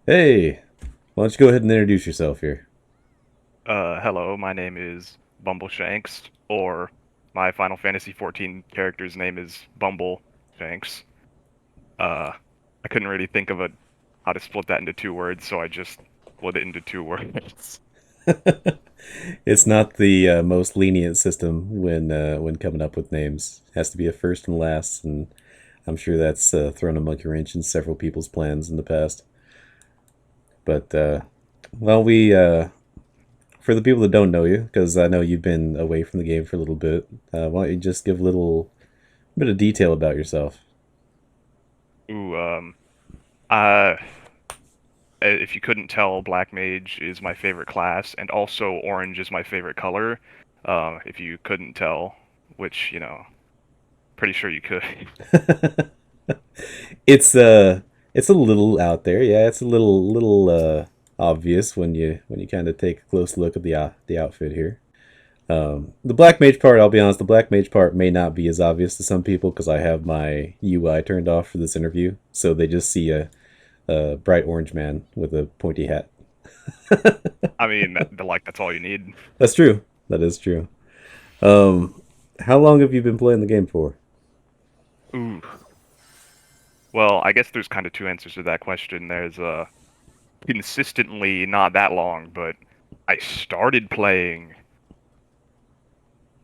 Hey, why don't you go ahead and introduce yourself here? Hello, my name is Bumble Shanks, or my Final Fantasy 14 character's name is Bumble Shanks. I couldn't really think of how to split that into two words, so I just split it into two words. It's not the most lenient system when coming up with names. It has to be a first and last, and I'm sure that's thrown a monkey wrench in several people's plans in the past. But well, we for the people that don't know you, because I know you've been away from the game for a little bit, why don't you just give a little bit of detail about yourself? Ooh, uh, if you couldn't tell, Black Mage is my favorite class, and also orange is my favorite color. If you couldn't tell, which, pretty sure you could. it's it's a little out there, yeah. It's a little obvious when you kind of take a close look at the outfit here. The black mage part, I'll be honest, the black mage part may not be as obvious to some people because I have my UI turned off for this interview, so they just see a bright orange man with a pointy hat. I mean, that's all you need. That's true. That is true. Um, how long have you been playing the game for? Ooh. Well, I guess there's kind of two answers to that question. There's consistently not that long, but I started playing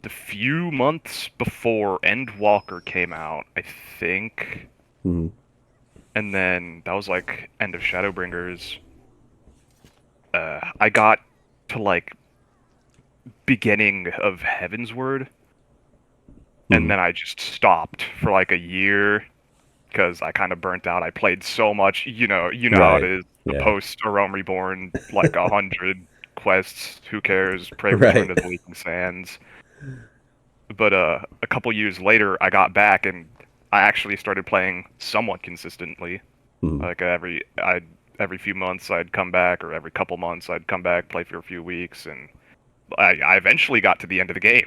the few months before Endwalker came out, I think. Hmm. And then that was like end of Shadowbringers. I got to like beginning of Heavensward, and Hmm. then I just stopped for like a year because I kind of burnt out. I played so much, you know how it Right. is. The Yeah. post A Realm Reborn, like 100 quests. Who cares? Pray return Right. to the Leaking Sands. But a couple years later, I got back and I actually started playing somewhat consistently. Hmm. Like every few months I'd come back, or every couple months I'd come back, play for a few weeks, and I eventually got to the end of the game.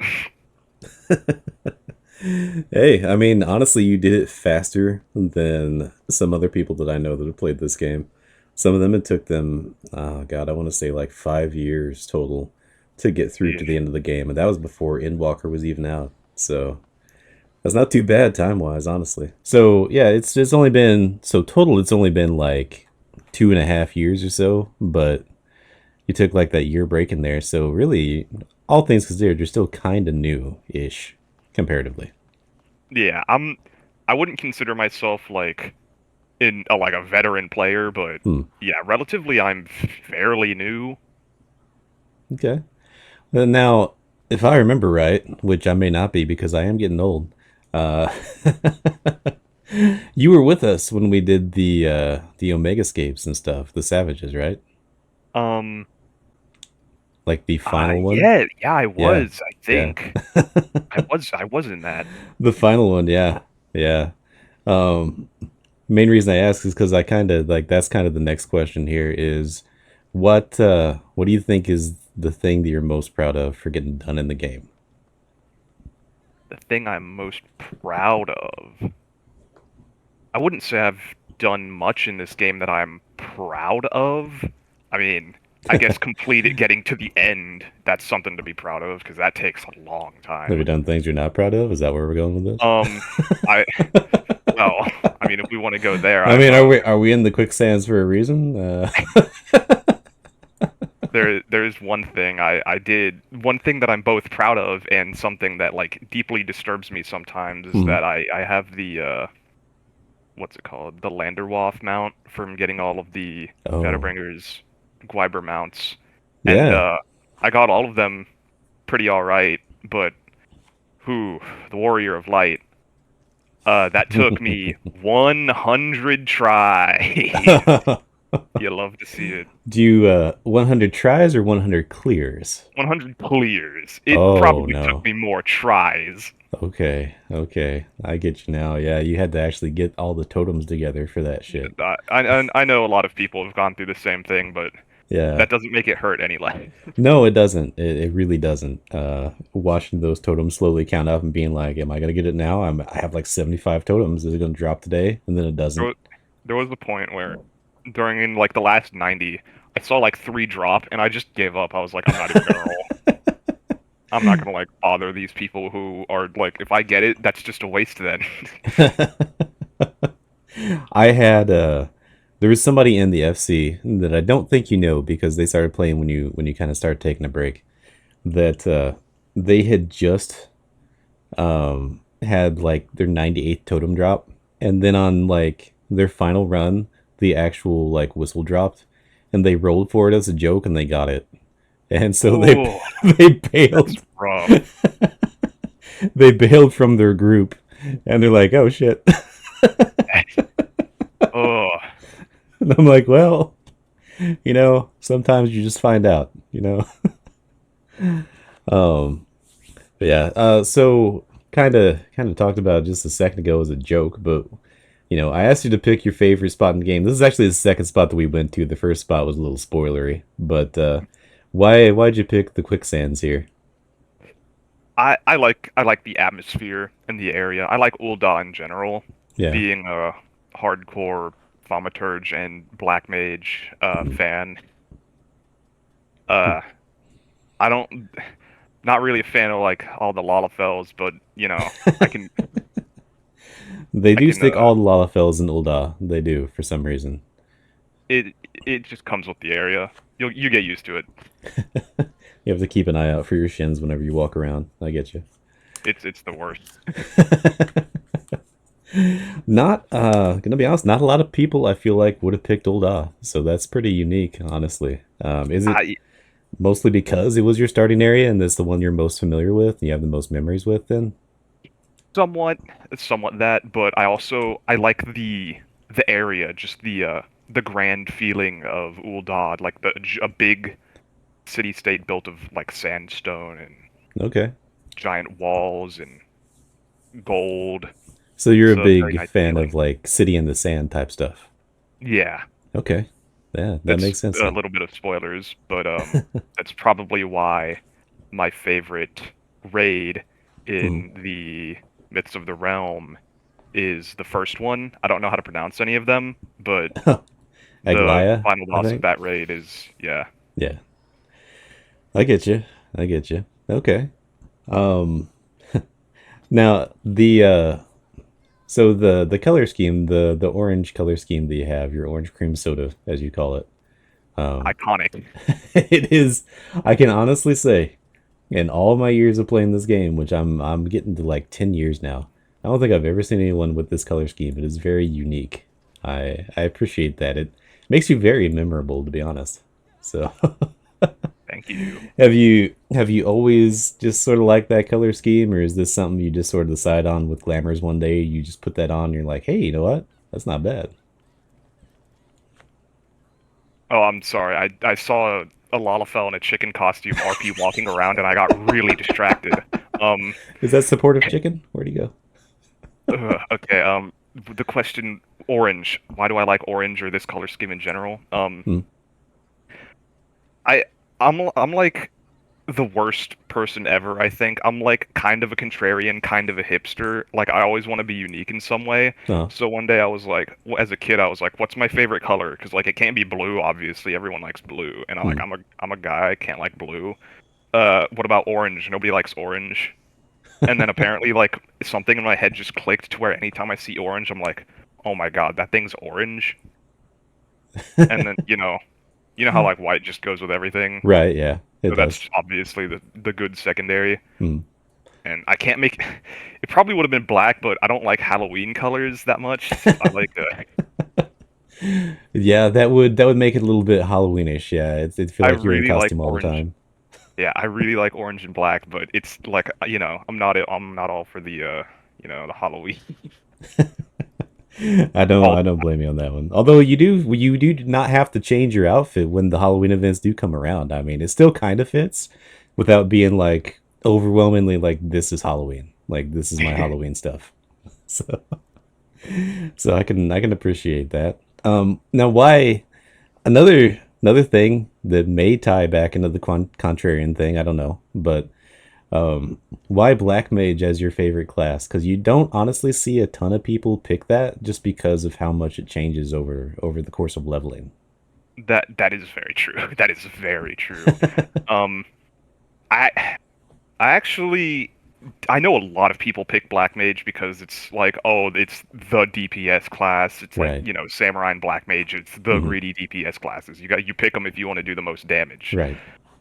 Hey, I mean, honestly, you did it faster than some other people that I know that have played this game. Some of them, it took them, oh God, I want to say like 5 years total to get through Yeah. to the end of the game. And that was before Endwalker was even out. So that's not too bad time wise, honestly. So yeah, it's only been, so total, it's only been like 2.5 years or so. But you took like that year break in there. So really, all things considered, you're still kind of new ish comparatively. Yeah, I wouldn't consider myself like a veteran player, but Hmm. yeah, relatively I'm fairly new. Okay. Now, if I remember right, which I may not be because I am getting old, uh, you were with us when we did the Omegascapes and stuff, the Savages, right? Um, Like the final one. yeah, I Yeah, was, I yeah. think. I was in that. The final one, yeah, yeah. Um, Main reason I ask is because I kind of like that's kind of the next question here is what do you think is the thing that you're most proud of for getting done in the game? The thing I'm most proud of. I wouldn't say I've done much in this game that I'm proud of. I mean, I guess getting to the end, that's something to be proud of because that takes a long Have you time. done things you're not proud of? Is that where we're going with this? Um, I well, I mean, if we want to go there, I mean, are we in the quicksands for a reason? there's one thing I did, one thing that I'm both proud of and something that like deeply disturbs me sometimes is Hmm. that I have the what's it called? The Landerwaff mount from getting all of the Oh, Shadowbringers Gwyber mounts. And yeah. I got all of them pretty alright, but who, the Warrior of Light, that took me 100 tries. You love to see it. Do you 100 tries or 100 clears? 100 clears. It Oh probably took no. me more tries. Okay, okay. I get you now. Yeah, you had to actually get all the totems together for that shit. I know a lot of people have gone through the same thing, but Yeah. that doesn't make it hurt any less. No, it doesn't. It really doesn't. Watching those totems slowly count up and being like, "Am I gonna get it now? I have like 75 totems. Is it gonna drop today?" And then it There doesn't. was, there was a point where during like the last 90. I saw like three drop, and I just gave up. I was like, I'm not even gonna roll. I'm not gonna like bother these people who are like, if I get it, that's just a waste then. I had there was somebody in the FC that I don't think you know because they started playing when you kind of started taking a break. That they had just had like their 98th totem drop, and then on like their final run, the actual like whistle dropped, and they rolled for it as a joke, and they got it, and so they Oh, they that's bailed rough. they bailed from their group, and they're like, oh shit. Oh, And I'm like, well, sometimes you just find out, Um, but yeah, so kind of talked about it just a second ago as a joke, but I asked you to pick your favorite spot in the game. This is actually the second spot that we went to. The first spot was a little spoilery, but why'd you pick the quicksands here? I like the atmosphere and the area. I like Ul'dah in general, Yeah. being a hardcore thaumaturge and black mage Mm. fan. Uh, I don't, not really a fan of like all the Lalafels, but I can They I do can stick all the Lalafels in Ul'dah. They do for some reason. it just comes with the area. You get used to it. You have to keep an eye out for your shins whenever you walk around. I get you. It's the worst. Not gonna be honest, not a lot of people I feel like would have picked Ul'dah, so that's pretty unique, honestly. Is it I mostly because it was your starting area and it's the one you're most familiar with and you have the most memories with then? somewhat somewhat that, but I like the area, just the grand feeling of Ul'dah, like a big city state built of like sandstone and Okay. giant walls and gold. So you're It's a a very big nice fan of feeling. like City in the Sand type stuff. Yeah, Okay. Yeah, that that's makes sense a then. little bit of spoilers, but that's probably why my favorite raid Hmm. in the Myths of the Realm is the first one. I don't know how to pronounce any of them, but the Aglaya, final I boss of think. that raid is, yeah. Yeah. I get you. I get you. Okay. Um now the color scheme, the orange color scheme that you have, your orange cream soda as you call it. Um Iconic. it is, I can honestly say, in all my years of playing this game, which I'm getting to like 10 years now, I don't think I've ever seen anyone with this color scheme. It is very unique. I appreciate that. It makes you very memorable, to be honest. So, Thank you. have you always just sort of liked that color scheme, or is this something you just sort of decide on with glamours one day? You just put that on, and you're like, hey, you know what? That's not bad. Oh, I'm sorry. I saw a Lalafell in a chicken costume RP walking around and I got really distracted. Um, Is that supportive chicken? Where'd he go? okay, the question orange. Why do I like orange or this color scheme in general? Hmm. I I'm like the worst person ever, I think. I'm like kind of a contrarian, kind of a hipster. Like I always want to be unique in some way. Oh. So one day I was like, as a kid, I was like, "What's my favorite color?" Because like it can't be blue, obviously. Everyone likes blue, and I'm Hmm. like, I'm a guy, I can't like blue. What about orange? Nobody likes orange. And then apparently like something in my head just clicked to where anytime I see orange, I'm like, "Oh my God, that thing's orange." And then you know how like white just goes with everything. Right. Yeah. It So does. that's obviously the good secondary. Hmm. And I can't make it probably would have been black, but I don't like Halloween colors that much. I like Yeah, that would make it a little bit Halloweenish. Yeah, it'd feel I like you're in really like costume all the orange. time. Yeah, I really like orange and black, but it's like I'm not all for the Halloween. I All don't blame you on that one. Although you do not have to change your outfit when the Halloween events do come around. I mean, it still kind of fits without being like overwhelmingly like this is Halloween. Like this is my Halloween stuff. So I can appreciate that. Now why another thing that may tie back into the contrarian thing, I don't know, but Why Black Mage as your favorite class? Because you don't honestly see a ton of people pick that just because of how much it changes over the course of leveling. That is very true. That is very true. Um, I I actually I know a lot of people pick Black Mage because it's like, oh, it's the DPS class. It's like, Right. Samurai and Black Mage. It's the Hmm. greedy DPS classes. You pick them if you want to do the most damage. Right.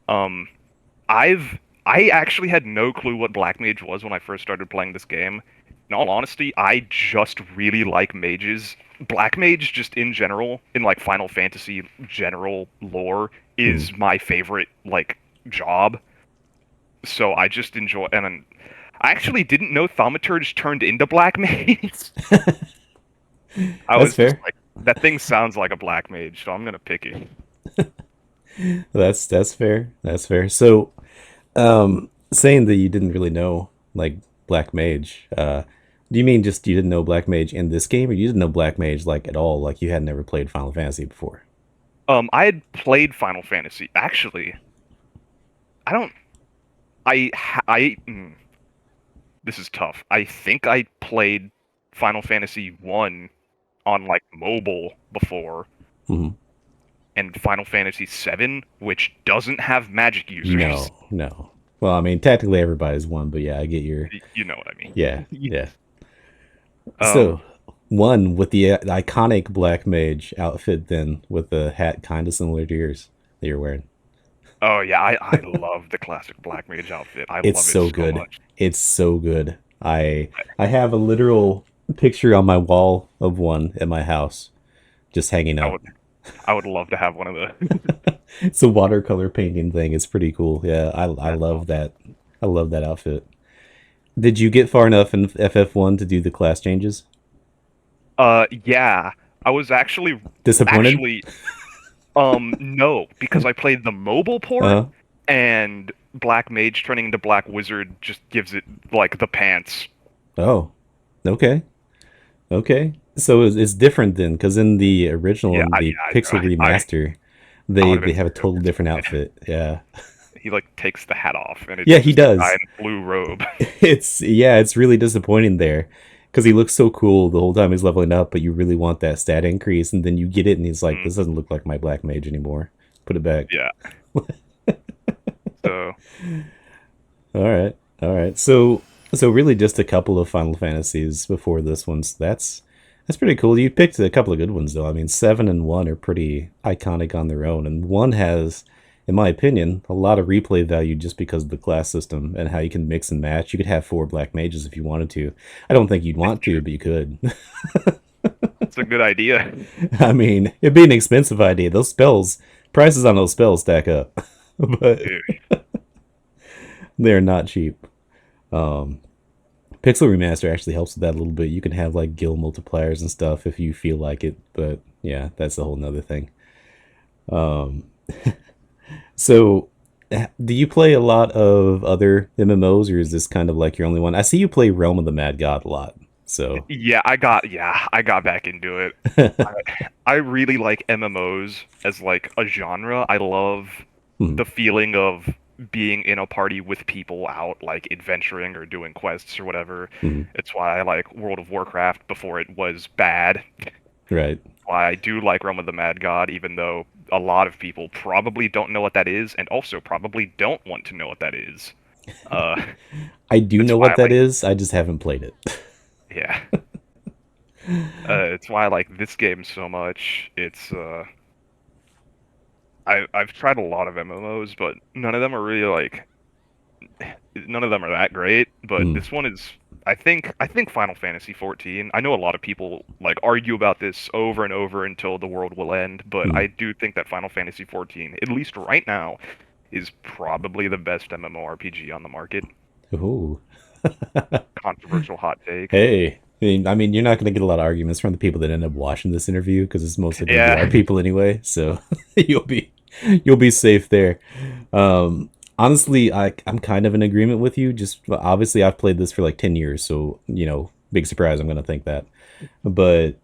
Um, I've I actually had no clue what Black Mage was when I first started playing this game. In all honesty, I just really like mages. Black Mage, just in general, in like Final Fantasy general lore, Hmm. is my favorite like job. So I just enjoy, and I actually didn't know thaumaturge turned into black mage. I That's was just fair. like, that thing sounds like a black mage, so I'm gonna pick it. That's fair. That's fair. So, saying that you didn't really know like Black Mage, do you mean just you didn't know Black Mage in this game, or you didn't know Black Mage like at all? Like you had never played Final Fantasy before? I had played Final Fantasy. Actually, I don't. I ha- I. This is tough. I think I played Final Fantasy 1 on like mobile before, Hmm. and Final Fantasy 7, which doesn't have magic users. No, no. Well, I mean, technically everybody's one, but yeah, I get your You know what I yeah, mean. yeah. Um, So, one with the iconic Black Mage outfit, then with the hat kind of similar to yours that you're wearing. Oh yeah, I love the classic Black Mage outfit. I It's love it so so good. much. It's so good. I have a literal picture on my wall of one at my house, just hanging I up. would I would love to have one of the. It's a watercolor painting thing. It's pretty cool. Yeah, I That's love awesome. that. I love that outfit. Did you get far enough in FF1 to do the class changes? Yeah, I was actually Disappointed? actually no, because I played the mobile port, Uh, and Black Mage turning into Black Wizard just gives it like the pants. oh, okay. Okay. So it's different then, because in the original Yeah, and the yeah, Pixel remaster, I they would have they been have a so total different disappointed. outfit. Yeah. He like takes the hat off, and it's Yeah, he just a guy does. in a blue robe. It's yeah, it's really disappointing there because he looks so cool the whole time he's leveling up, but you really want that stat increase, and then you get it, and he's like, Mm, "This doesn't look like my black mage anymore. Put it back." yeah. So All right, all right. So really, just a couple of Final Fantasies before this one. So that's pretty cool. You picked a couple of good ones though. I mean, 7 and 1 are pretty iconic on their own, and one has, in my opinion, a lot of replay value just because of the class system and how you can mix and match. You could have four black mages if you wanted to. I don't think you'd it's want to, true. but you could. It's a good idea. I mean, it'd be an expensive idea. Those spells, prices on those spells stack up, but Dude, they're not cheap. Um, Pixel Remaster actually helps with that a little bit. You can have like guild multipliers and stuff if you feel like it, but yeah, that's a whole nother thing. Um, so, do you play a lot of other MMOs, or is this kind of like your only one? I see you play Realm of the Mad God a lot. So, I got back into it. I really like MMOs as like a genre. I love hmm, the feeling of being in a party with people out like adventuring or doing quests or whatever. hmm, It's why I like World of Warcraft before it was bad. right. Why I do like Realm of the Mad God, even though a lot of people probably don't know what that is, and also probably don't want to know what that is. Uh, I do it's know why what I that like, is. I just haven't played it. yeah, it's why I like this game so much. I've tried a lot of MMOs, but none of them are that great. But Hmm, this one is, I think Final Fantasy 14. I know a lot of people like argue about this over and over until the world will end, but hmm. I do think that Final Fantasy 14, at least right now, is probably the best MMORPG on the market. Ooh. Controversial hot take. Hey, I mean, you're not going to get a lot of arguments from the people that end up watching this interview because it's mostly going to be our Yeah. people anyway. So you'll be you'll be safe there. Honestly, I'm kind of in agreement with you. Just obviously, I've played this for like 10 years, so big surprise. I'm going to think that, but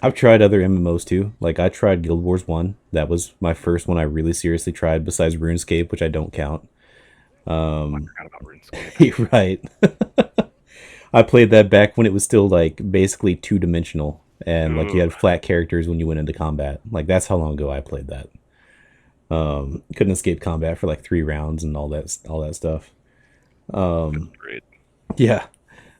I've tried other MMOs too. Like I tried Guild Wars 1. That was my first one I really seriously tried, besides RuneScape, which I don't count. I Um, forgot about RuneScape. you're right. I played that back when it was still like basically 2 dimensional, and like you Ooh, had flat characters when you went into combat. Like that's how long ago I played that. Couldn't escape combat for like 3 rounds and all that stuff. that's Um, great. yeah,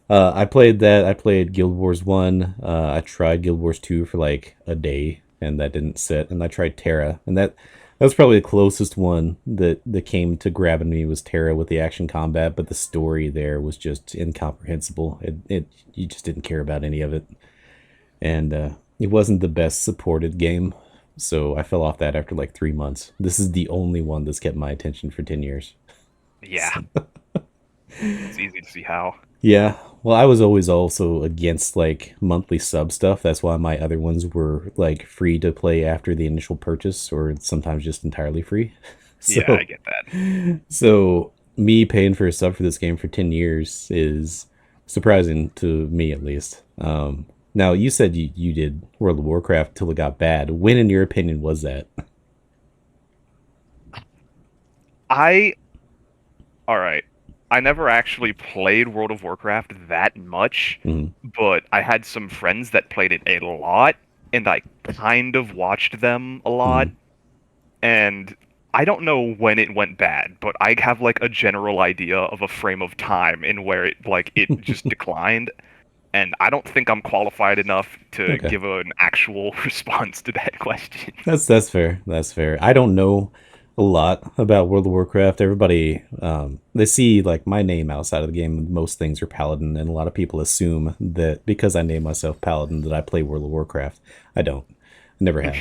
I played that. I played Guild Wars 1. I tried Guild Wars 2 for like a day, and that didn't sit. And I tried Terra, and that was probably the closest one that came to grabbing me was Terra with the action combat, but the story there was just incomprehensible. It you just didn't care about any of it, and it wasn't the best supported game. So I fell off that after like 3 months. This is the only one that's kept my attention for 10 years. Yeah, it's easy to see how. Yeah. Well, I was always also against like monthly sub stuff. That's why my other ones were like free to play after the initial purchase or sometimes just entirely free. Yeah, I So, get that. so me paying for a sub for this game for 10 years is surprising to me at least. Now you said you did World of Warcraft till it got bad. When in your opinion was that? I All right. I never actually played World of Warcraft that much, Mhm. but I had some friends that played it a lot, and I kind of watched them a lot, Mhm. and I don't know when it went bad, but I have like a general idea of a frame of time in where it just declined, and I don't think I'm qualified enough to Okay. give an actual response to that question. That's fair. That's fair. I don't know a lot about World of Warcraft. Everybody they see like my name outside of the game. Most things are Paladin, and a lot of people assume that because I name myself Paladin that I play World of Warcraft. I don't. I never have.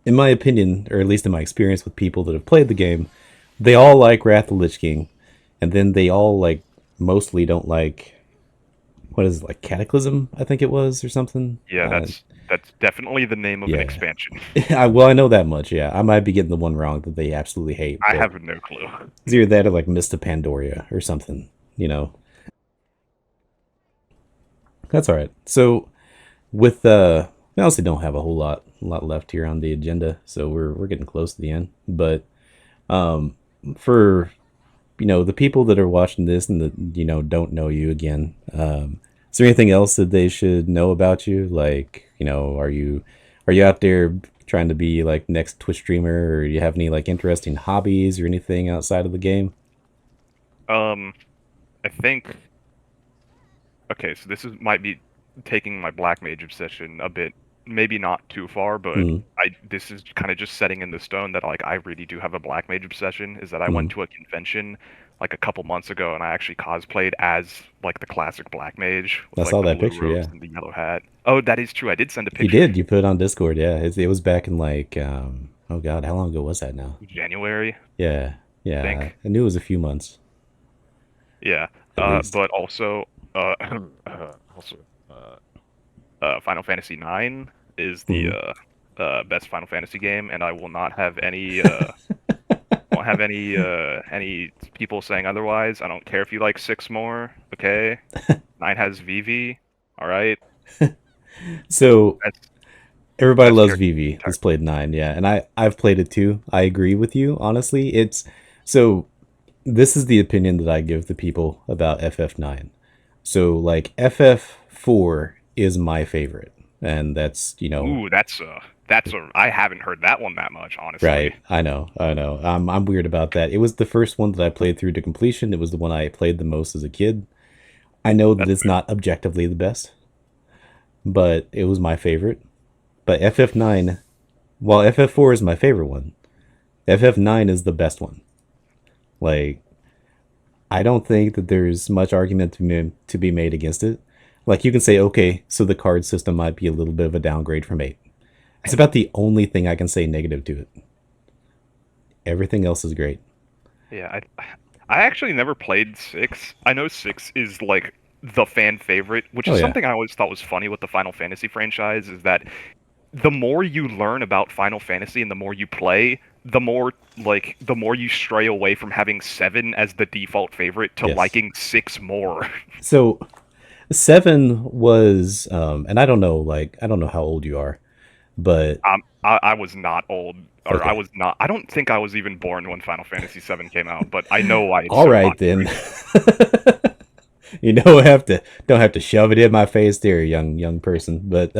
In my opinion, or at least in my experience with people that have played the game, they all like Wrath of the Lich King, and then they all like mostly don't like what is it, like Cataclysm? I think it was or something. Yeah, that's definitely the name of an Yeah, expansion. well, I know that much. Yeah, I might be getting the one wrong that they absolutely hate, I but have no clue. it's either that or like Mista Pandoria or something. You know, that's all right. So with we honestly don't have a lot left here on the agenda, so we're getting close to the end. But for the people that are watching this and that don't know you again, is there anything else that they should know about you? Like, are you out there trying to be like next Twitch streamer, or do you have any like interesting hobbies or anything outside of the game? Um, I think okay, so this is might be taking my black mage obsession a bit, maybe not too far, but Mm, I this is kind of just setting in the stone that like I really do have a black mage obsession. Is that I went mm. to a convention like a couple months ago and I actually cosplayed as like the classic black mage I with like saw the that blue picture. robes Yeah, and the yellow hat. Oh, that is true. I did send a you picture. did. You put it on Discord. Yeah, it was back in like oh god, how long ago was that now? January, Yeah, I yeah. think. I knew it was a few months Yeah. at least. But also also uh Final Fantasy IX is the Mm. best Final Fantasy game, and I will not have any won't have any people saying otherwise. I don't care if you like six more. Okay, nine has Vivi. All right, So that's everybody best loves character in the Vivi entire. that's played 9, yeah, and I've played it too. I agree with you. Honestly, it's so this is the opinion that I give the people about FF9. So like FF4 is my favorite, and that's Ooh, that's a I haven't heard that one that much, honestly. right. I know. I'm weird about that. It was the first one that I played through to completion. It was the one I played the most as a kid. I know that That's it's not objectively the best, but it was my favorite. But FF9, while FF4 is my favorite one, FF9 is the best one. Like, I don't think that there's much argument to be made against it. Like, you can say, okay, so the card system might be a little bit of a downgrade from 8. It's about the only thing I can say negative to it. Everything else is great. yeah. I actually never played six. I know six is like the fan favorite, which Oh, is yeah. something I always thought was funny with the Final Fantasy franchise. Is that the more you learn about Final Fantasy and the more you play, the more you stray away from having 7 as the default favorite to Yes. liking 6 more. So, 7 was, and I don't know, like, I don't know how old you are, But I was not old, or I okay, was not. I don't think I was even born when Final Fantasy VII came out, but I know why it's all so right popular. then. You don't have to shove it in my face there, young person. But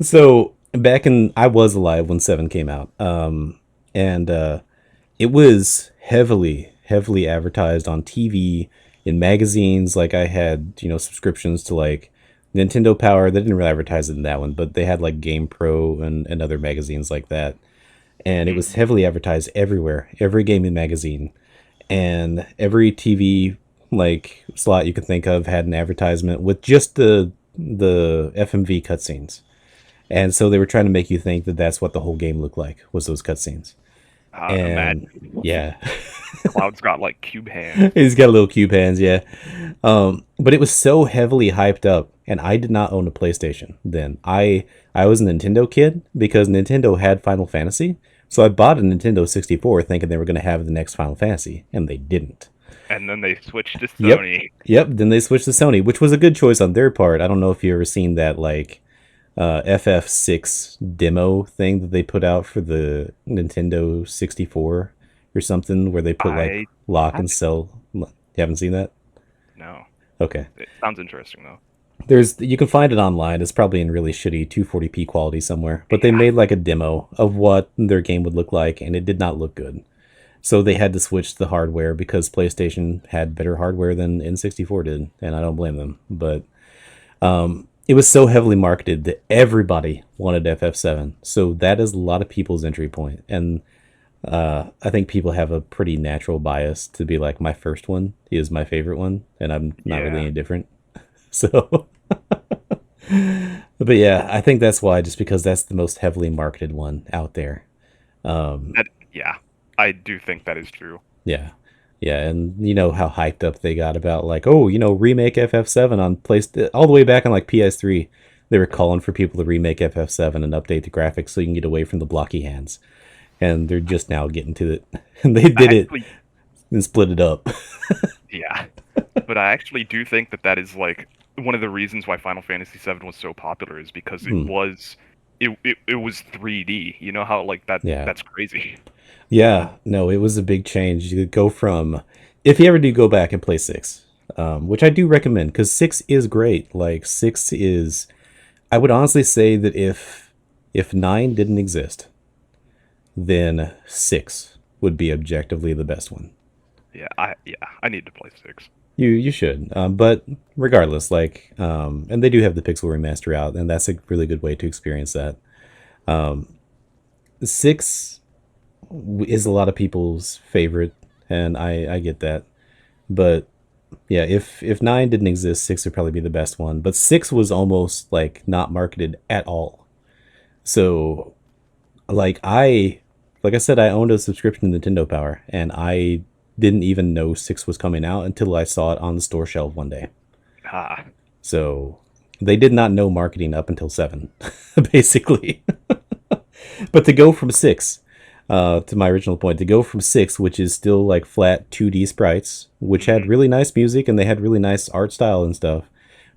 so back in I was alive when seven came out, and it was heavily advertised on TV, in magazines. Like I had subscriptions to like Nintendo Power. They didn't really advertise it in that one, but they had like Game Pro and other magazines like that, and it was Hmm. heavily advertised everywhere, every gaming magazine, and every TV like slot you could think of had an advertisement with just the FMV cutscenes. And so they were trying to make you think that that's what the whole game looked like, was those cutscenes. And Imagine yeah, Cloud's got like cube hands. he's got little cube hands, yeah. But it was so heavily hyped up, and I did not own a PlayStation then. I was a Nintendo kid because Nintendo had Final Fantasy, so I bought a Nintendo 64 thinking they were going to have the next Final Fantasy, and they didn't. And then they switched to Yep. Sony. Yep. Then they switched to Sony, which was a good choice on their part. I don't know if you ever seen that like FF6 demo thing that they put out for the Nintendo 64 or something, where they put like I lock and haven't. sell. You haven't seen that? No. Okay. It sounds interesting though. You can find it online. It's probably in really shitty 240p quality somewhere. But they Yeah. made like a demo of what their game would look like, and it did not look good. So they had to switch the hardware because PlayStation had better hardware than N64 did, and I don't blame them. But it was so heavily marketed that everybody wanted FF7. So that is a lot of people's entry point. And I think people have a pretty natural bias to be like, my first one is my favorite one, and I'm not really Yeah. any different. So, but yeah, I think that's why, just because that's the most heavily marketed one out there. Yeah. I do think that is true. Yeah. Yeah, and you know how hyped up they got about like, oh, remake FF7 on place all the way back on like PS3. They were calling for people to remake FF7 and update the graphics so you can get away from the blocky hands. And they're just now getting to it. And they I did it actually, and split it up. yeah. But I actually do think that that is like one of the reasons why Final Fantasy VII was so popular is because Hmm. it was 3D. You know how like Yeah. that's crazy. Yeah, no, it was a big change. You could go from, if you ever do go back and play six, which I do recommend because six is great. Like six is, I would honestly say that if nine didn't exist, then six would be objectively the best one. I need to play 6. You should, but regardless, like, and they do have the pixel remaster out, and that's a really good way to experience that. Six is a lot of people's favorite, and I get that. But yeah, if nine didn't exist, six would probably be the best one. But six was almost like not marketed at all. So like like I said, I owned a subscription to Nintendo Power, and I didn't even know six was coming out until I saw it on the store shelf one day. Ah, So they did not know marketing up until seven, basically. But to go from six, to my original point, to go from six, which is still like flat 2D sprites, which had hmm. really nice music and they had really nice art style and stuff,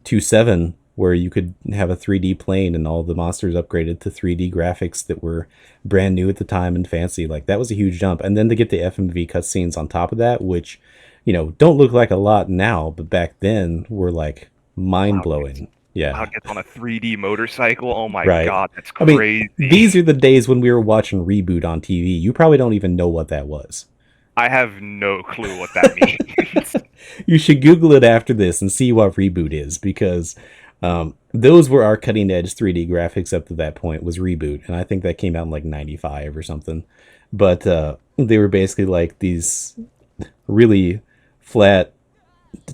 to seven, where you could have a 3D plane and all the monsters upgraded to 3D graphics that were brand new at the time and fancy. Like that was a huge jump. And then to get the FMV cutscenes on top of that, which, don't look like a lot now, but back then were like mind Cloud gets blowing. Yeah. Cloud gets on a 3D motorcycle. Oh my Right. God, that's I mean, crazy. these are the days when we were watching Reboot on TV. You probably don't even know what that was. I have no clue what that means. You should Google it after this and see what Reboot is, because those were our cutting edge 3D graphics up to that point, was Reboot. And I think that came out in like 95 or something. But they were basically like these really flat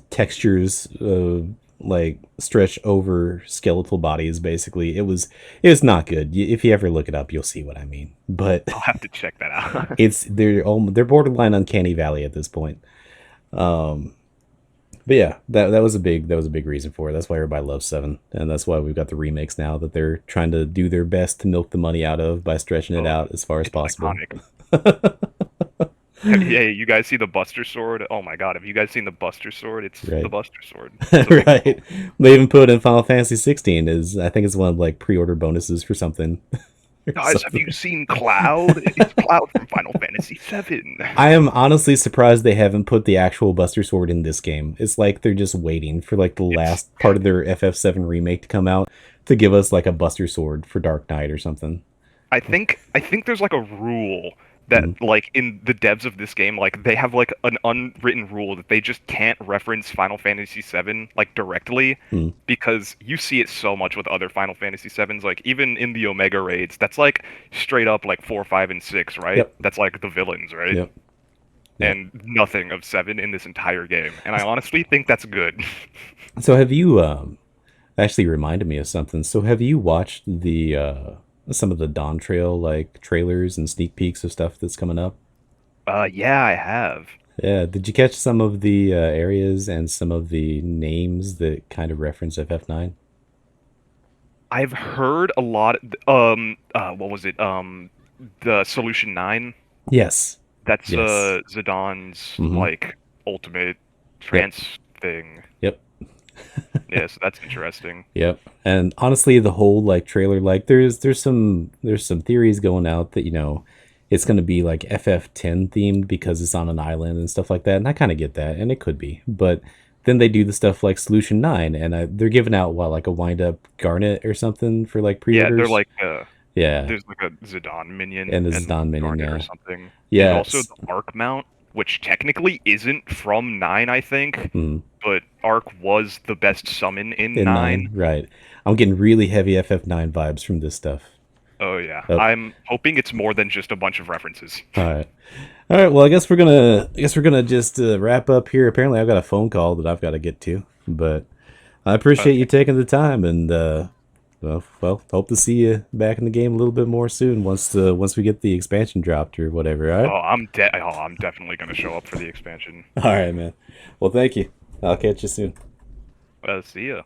textures, like stretch over skeletal bodies. Basically, it was not good. If you ever look it up, you'll see what I mean. But I'll have to check that out. they're borderline uncanny valley at this point. But yeah, that was a big reason for it. That's why everybody loves seven, and that's why we've got the remakes now that they're trying to do their best to milk the money out of by stretching it Oh, out as far as it's possible. iconic. Hey, you guys see the Buster Sword? Oh my God, have you guys seen the Buster Sword? It's the Right. Buster Sword. It's a big Right. deal. They even put in Final Fantasy 16 is I think it's one of like pre-order bonuses for something or Guys, have you something. seen Cloud? It's Cloud from Final Fantasy VII. I am honestly surprised they haven't put the actual Buster Sword in this game. It's like they're just waiting for like the It's last part of their FF7 remake to come out to give us like a Buster Sword for Dark Knight or something. I think there's like a rule that Mm, like in the devs of this game, like they have like an unwritten rule that they just can't reference Final Fantasy VII like directly mm. because you see it so much with other Final Fantasy VIIs, like even in the Omega raids, that's like straight up like 4, 5, and 6, right? Yep. That's like the villains, right? Yep. Yep. And nothing of 7 in this entire game. And I honestly think that's good. So have you actually reminded me of something. So have you watched the some of the Dawn Trail like trailers and sneak peeks of stuff that's coming up? Yeah, I have. Yeah, did you catch some of the areas and some of the names that kind of reference FF9? I've heard a lot. What was it? The Solution 9. Yes. That's Yes. Zidane's Mm-hmm. like ultimate Yep. trance thing. Yep. Yeah, so that's interesting. Yep. And honestly, the whole like trailer, like there's some theories going out that it's going to be like FF10 themed because it's on an island and stuff like that. And I kind of get that, and it could be. But then they do the stuff like Solution 9, and they're giving out what like a wind up Garnet or something for like Yeah, they're pre-orders. like Yeah, there's like a Zidane minion and this is and Don Minion. Garnet or Yeah, something, and yeah. also the Arc mount, which technically isn't from 9, I think, Hmm. but Arc was the best summon in In 9. nine, right? I'm getting really heavy FF9 vibes from this stuff. Oh yeah, Oh, I'm hoping it's more than just a bunch of references. all right. All right. Well, I guess we're gonna just wrap up here. Apparently, I've got a phone call that I've got to get to, but I appreciate you Okay. taking the time, and well, hope to see you back in the game a little bit more soon once we get the expansion dropped or whatever. All right. I'm definitely gonna show up for the expansion. All right, man. Well, thank you. I'll catch you soon. See ya.